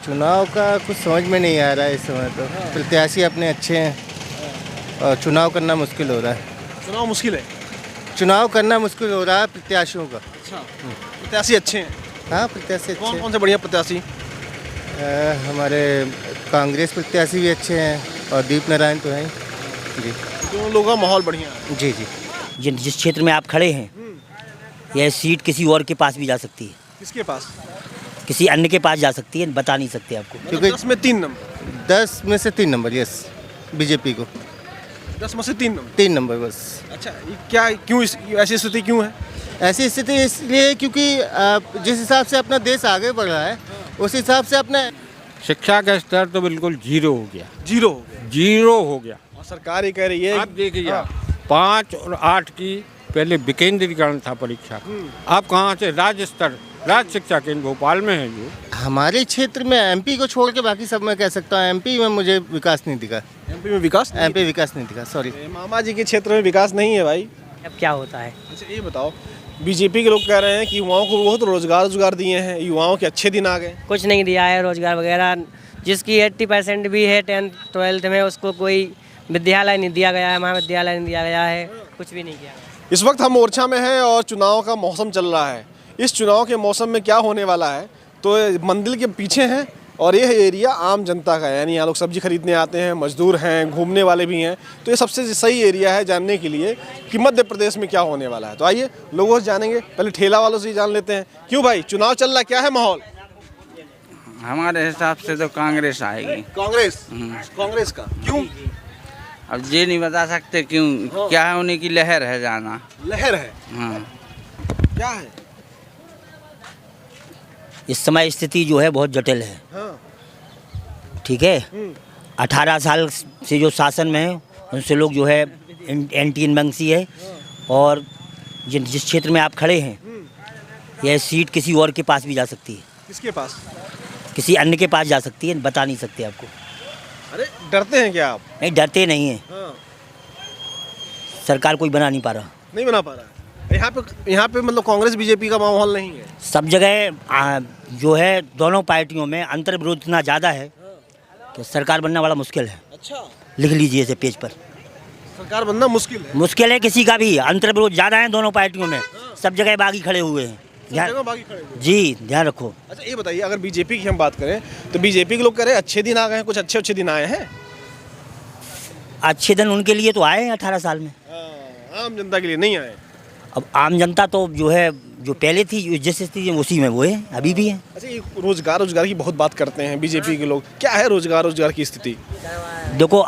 चुनाव का कुछ समझ में नहीं आ रहा है इस समय। तो प्रत्याशी अपने अच्छे हैं और चुनाव करना मुश्किल हो रहा है। चुनाव मुश्किल है। चुनाव करना मुश्किल हो रहा है प्रत्याशियों का। अच्छा, प्रत्याशी अच्छे हैं। हाँ, प्रत्याशी अच्छे कौन हैं। कौन से बढ़िया प्रत्याशी? हमारे कांग्रेस प्रत्याशी भी अच्छे हैं और दीप नारायण तो हैं जी। दोनों लोगों का माहौल बढ़िया है। जी जी। जिस क्षेत्र में आप खड़े हैं यह सीट किसी और के पास भी जा सकती है, किसके पास? किसी अन्य के पास जा सकती है, बता नहीं सकते आपको। क्योंकि 10 में 3 नंबर। 10 में से 3 नंबर, यस, बीजेपी को 10 में से 3 नंबर। 3 नंबर बस। अच्छा, ये क्या क्यों ऐसी स्थिति क्यों है? ऐसी स्थिति इसलिए क्योंकि जिस हिसाब से अपना देश आगे बढ़ रहा है उस हिसाब से अपने शिक्षा का स्तर तो बिल्कुल जीरो हो गया। जीरो हो गया। जीरो हो गया। और सरकार ये कह रही है। आप देखिए 5 और 8 की पहले विकेंद्रीकरण था परीक्षा, अब कहाँ से राज्य स्तर, राज्य शिक्षा केंद्र भोपाल में है जो। हमारे क्षेत्र में एमपी को छोड़ के बाकी सब मैं कह सकता हूँ एमपी में मुझे विकास नहीं दिखा। एमपी में विकास? एमपी विकास नहीं दिखा, सॉरी। मामा जी के क्षेत्र में विकास नहीं है भाई। अब क्या होता है? अच्छा, ये बताओ, बीजेपी के लोग कह रहे हैं कि युवाओं को बहुत रोजगार दिए हैं, युवाओं के अच्छे दिन आ गए। कुछ नहीं दिया है रोजगार वगैरह। जिसकी 80% भी है 10th 12th में, उसको कोई विद्यालय नहीं दिया गया है, महाविद्यालय नहीं दिया गया है, कुछ भी नहीं किया। इस वक्त हम मोर्चा में हैं और चुनाव का मौसम चल रहा है। इस चुनाव के मौसम में क्या होने वाला है, तो मंदिर के पीछे हैं और यह एरिया आम जनता का है, यानी यहाँ लोग सब्जी खरीदने आते हैं, मजदूर हैं, घूमने वाले भी हैं। तो ये सबसे सही एरिया है जानने के लिए कि मध्य प्रदेश में क्या होने वाला है। तो आइए लोगों से जानेंगे, पहले ठेला वालों से ही जान लेते हैं। क्यों भाई, चुनाव चल रहा है, क्या है माहौल? हमारे हिसाब से तो कांग्रेस आएगी। कांग्रेस? कांग्रेस का क्यों? अब ये नहीं बता सकते क्यों, क्या है, उन्हीं की लहर है जाना। लहर है? हाँ, क्या है? इस समय स्थिति जो है बहुत जटिल है। हाँ। ठीक है, 18 साल से जो शासन में है उनसे लोग जो है एंटी इनकम्बेंसी है, और जिस क्षेत्र में आप खड़े हैं यह सीट किसी और के पास भी जा सकती है, किसके पास? किसी अन्य के पास जा सकती है, बता नहीं सकते आपको। अरे डरते हैं क्या आप? नहीं, डरते नहीं हैं। हाँ। सरकार कोई बना नहीं पा रहा। नहीं बना पा रहा है। यहाँ पे मतलब कांग्रेस बीजेपी का माहौल नहीं है। सब जगह जो है दोनों पार्टियों में अंतर विरोध इतना ज़्यादा है कि सरकार बनना बड़ा मुश्किल है। अच्छा, लिख लीजिए इसे पेज पर। सरकार बनना मुश्किल है। मुश्किल है किसी का भी, अंतर विरोध ज़्यादा है दोनों पार्टियों में। सब जगह बागी खड़े हुए हैं। जगह बागी खड़े हुए। जी, ध्यान रखो। अच्छा, ये बताइए, अगर बीजेपी की हम बात करें तो बीजेपी के लोग कह रहे हैं अच्छे दिन आ गए हैं, कुछ अच्छे दिन आए हैं। अच्छे दिन उनके लिए तो आए हैं 18 साल में। आम जनता के लिए नहीं आए। अब आम जनता तो जो है, जो पहले थी जिस स्थिति में उसी में वो है, अभी भी है। अच्छा, ये रोजगार की बहुत बात करते हैं बीजेपी के लोग, क्या है रोजगार की स्थिति? देखो,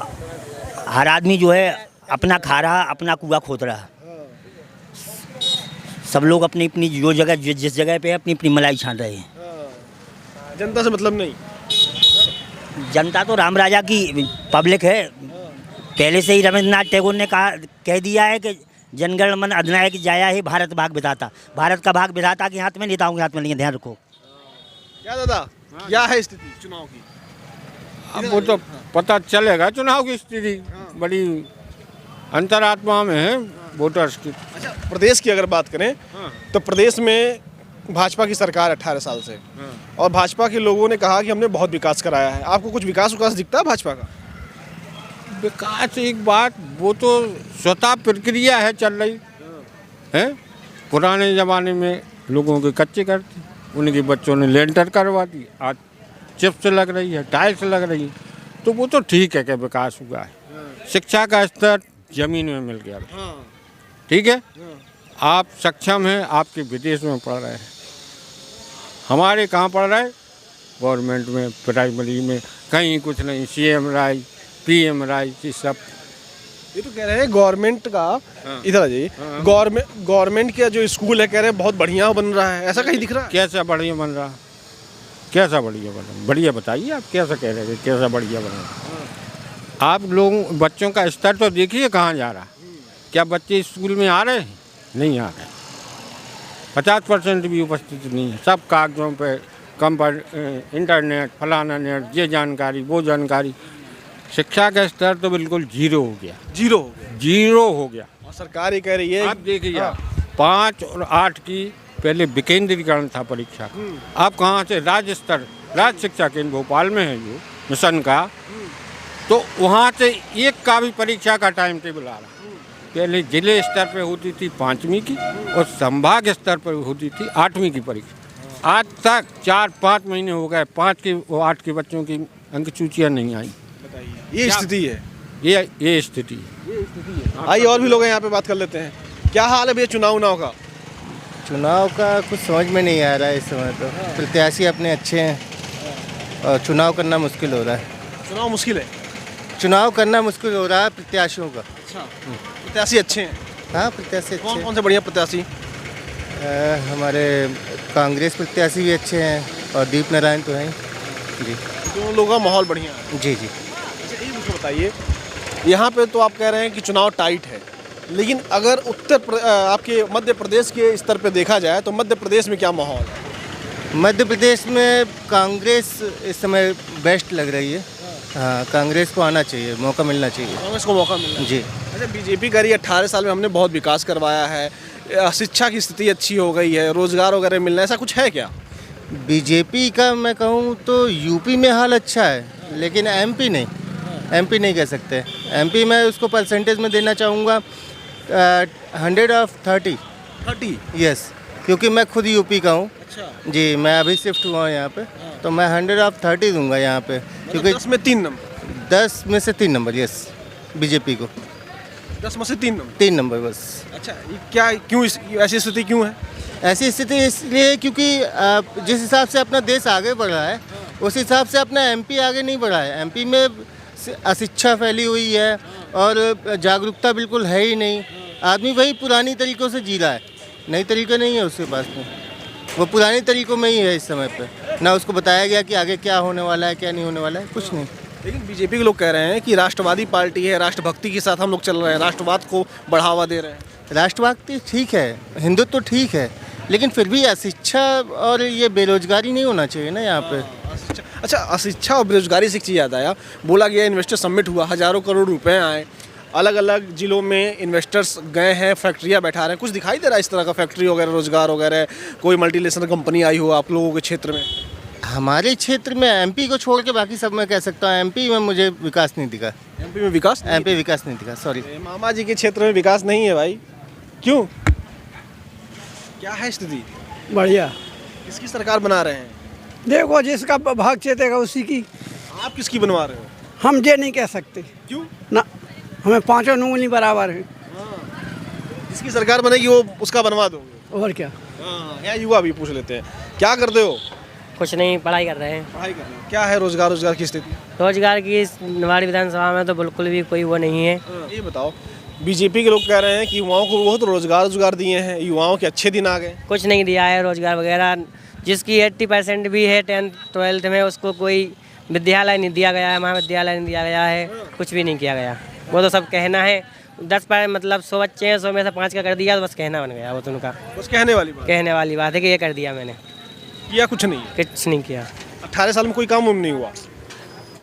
हर आदमी जो है अपना खा रहा, अपना कुआं खोद रहा। सब लोग अपनी अपनी जो जगह जिस जगह पे है अपनी अपनी मलाई छान रहे हैं। जनता से मतलब नहीं। जनता तो राम राजा की पब्लिक है। पहले से ही रविंद्रनाथ टैगोर ने कह दिया है कि जनगण मन अधिनायक जाया है भारत भाग विधाता। भारत का भाग विधाता के हाथ में, नेताओं के हाथ में नहीं है, ध्यान रखो। क्या दादा, क्या है स्थिति चुनाव की? अब वो तो पता चलेगा। चुनाव की स्थिति बड़ी अंतरात्मा में है वोटर्स की। अच्छा, प्रदेश की अगर बात करें तो प्रदेश में भाजपा की सरकार 18 साल से, और भाजपा के लोगों ने कहा कि हमने बहुत विकास कराया है। आपको कुछ विकास दिखता है भाजपा का? विकास एक बात, वो तो स्वतः प्रक्रिया है चल रही है। पुराने ज़माने में लोगों के कच्चे करते, उनके बच्चों ने लेंटर करवा दी, आज चिप्स लग रही है, टाइल्स लग रही है, तो वो तो ठीक है कि विकास हुआ है। शिक्षा का स्तर जमीन में मिल गया, ठीक है। आप सक्षम हैं, आपके विदेश में पढ़ रहे हैं, हमारे कहाँ पढ़ रहे हैं? गवर्नमेंट में, प्राइमरी में, कहीं कुछ नहीं। CM राय, PM राय, ये सब। ये तो कह रहे हैं गवर्नमेंट का, इधर आ जाइए, गवर्नमेंट का जो स्कूल है कह रहे हैं बहुत बढ़िया बन रहा है, ऐसा कहीं दिख रहा है? कैसा बढ़िया बन रहा? कैसा बढ़िया बन रहा? बढ़िया बताइए, आप कैसा कह रहे हैं कैसा बढ़िया बन रहा? आप लोग बच्चों का स्तर तो देखिए कहाँ जा रहा। क्या बच्चे स्कूल में आ रहे हैं? नहीं आ रहे। 50% भी उपस्थिति नहीं है। सब कागजों पे, कम पर इंटरनेट, फलाना नेट, ये जानकारी, वो जानकारी। शिक्षा का स्तर तो बिल्कुल जीरो हो गया। जीरो हो गया? जीरो हो गया। और सरकार ये कह रही है। आप देखिए 5 और 8 की पहले विकेंद्रीकरण था परीक्षा, अब कहाँ से राज्य स्तर, राज्य शिक्षा केंद्र भोपाल में है जो मिशन का, तो वहाँ से एक का भी परीक्षा का टाइम टेबल आ रहा। पहले जिले स्तर पे होती थी 5वीं की और संभाग स्तर पर होती थी 8वीं की परीक्षा। आज तक 4-5 महीने हो गए, 5 के और 8 के बच्चों की अंक सूचियाँ नहीं आई। ये स्थिति है। ये स्थिति है। आइए और भी लोग हैं यहाँ पे, बात कर लेते हैं। क्या हाल है भैया चुनाव का? चुनाव का कुछ समझ में नहीं आ रहा है इस समय तो। प्रत्याशी अपने अच्छे हैं और चुनाव करना मुश्किल हो रहा है। चुनाव मुश्किल है। चुनाव करना मुश्किल हो रहा है प्रत्याशियों का। अच्छा, प्रत्याशी अच्छे हैं। हाँ, प्रत्याशी अच्छे कौन हैं। कौन से बढ़िया प्रत्याशी? हमारे कांग्रेस प्रत्याशी भी अच्छे हैं और दीप नारायण तो हैं जी। दोनों लोगों का माहौल बढ़िया है। जी जी। अच्छा, ये मुझे बताइए, यहाँ पे तो आप कह रहे हैं कि चुनाव टाइट है, लेकिन अगर आपके मध्य प्रदेश के स्तर पे देखा जाए तो मध्य प्रदेश में क्या माहौल है? मध्य प्रदेश में कांग्रेस इस समय बेस्ट लग रही है। हाँ, कांग्रेस को आना चाहिए, मौका मिलना चाहिए। कांग्रेस को मौका मिलना जी। अच्छा, बीजेपी कह रही है 18 साल में हमने बहुत विकास करवाया है, शिक्षा की स्थिति अच्छी हो गई है, रोजगार वगैरह मिलना, ऐसा कुछ है क्या? बीजेपी का मैं कहूँ तो यूपी में हाल अच्छा है, लेकिन एमपी नहीं। एमपी नहीं कह सकते। एमपी में उसको परसेंटेज में देना चाहूँगा 100/30। यस, क्योंकि मैं खुद यूपी का हूँ। अच्छा, जी, मैं अभी शिफ्ट हुआ हूँ यहाँ पे, तो मैं 100/30 दूंगा यहाँ पे, क्योंकि 10 में 3 नंबर। 10 में से 3 नंबर। यस, बीजेपी को 10 में से 3 नंबर। 3 नंबर बस। अच्छा, ये क्या, क्यों ऐसी स्थिति क्यों है? ऐसी स्थिति इसलिए क्योंकि जिस हिसाब से अपना देश आगे बढ़ रहा है, उस हिसाब से अपना एमपी आगे नहीं बढ़ा है। एमपी में अशिक्षा फैली हुई है और जागरूकता बिल्कुल है ही नहीं। आदमी वही पुरानी तरीक़ों से जी रहा है, नई तरीका नहीं है उसके पास में। वो पुराने तरीक़ों में ही है इस समय पे। ना उसको बताया गया कि आगे क्या होने वाला है, क्या नहीं होने वाला है, कुछ नहीं। लेकिन बीजेपी के लोग कह रहे हैं कि राष्ट्रवादी पार्टी है, राष्ट्रभक्ति के साथ हम लोग चल रहे हैं, राष्ट्रवाद को बढ़ावा दे रहे हैं। राष्ट्रवाद ठीक है, हिंदुत्व तो ठीक है, लेकिन फिर भी अशिक्षा और ये बेरोजगारी नहीं होना चाहिए ना यहाँ पे। अच्छा, अशिक्षा और बेरोजगारी से एक चीज़ याद आया, बोला गया इन्वेस्टर समिट हुआ, हज़ारों करोड़ रुपए आए, अलग अलग जिलों में इन्वेस्टर्स गए हैं, फैक्ट्रियाँ बैठा रहे हैं। कुछ दिखाई दे रहा है इस तरह का, फैक्ट्री वगैरह, रोजगार वगैरह, कोई मल्टीनेशनल कंपनी आई हो आप लोगों के क्षेत्र में? हमारे क्षेत्र में एमपी को छोड़ के बाकी सब मैं कह सकता हूँ, एमपी में मुझे विकास नहीं दिखा। एमपी में विकास? एमपी विकास नहीं दिखा, सॉरी। मामा जी के क्षेत्र में विकास नहीं है भाई, क्यों? क्या है स्थिति? बढ़िया। किसकी सरकार बना रहे हैं? देखो, जिसका भाग चेतेगा उसी की। आप किसकी बनवा रहे हो? हम ये नहीं कह सकते क्यों? ना, हमें पांचों उंगली बराबर है। जिसकी सरकार बनेगी वो उसका बनवा दोगे? और क्या। यहाँ युवा भी पूछ लेते हैं, क्या करते हो? कुछ नहीं, पढ़ाई कर रहे हैं। पढ़ाई कर रहे हो। क्या है रोजगार की स्थिति? रोजगार की इस निवाड़ी विधानसभा में तो बिल्कुल भी कोई वो नहीं है। ये बताओ, बीजेपी के लोग कह रहे हैं कि युवाओं को बहुत रोजगार दिए हैं, युवाओं के अच्छे दिन आ गए। कुछ नहीं दिया है रोजगार वगैरह। जिसकी 80% भी है 10th 12th में, उसको कोई विद्यालय नहीं दिया गया है, महाविद्यालय नहीं दिया गया है, कुछ भी नहीं किया गया। वो तो सब कहना है। 10 पर मतलब 100 बच्चे हैं, 100 में से 5 का कर दिया, तो बस कहना बन गया वो तो उनका। बस कहने वाली बात है कि ये कर दिया मैंने, किया कुछ नहीं है। कुछ नहीं किया। 18 साल में कोई काम नहीं हुआ।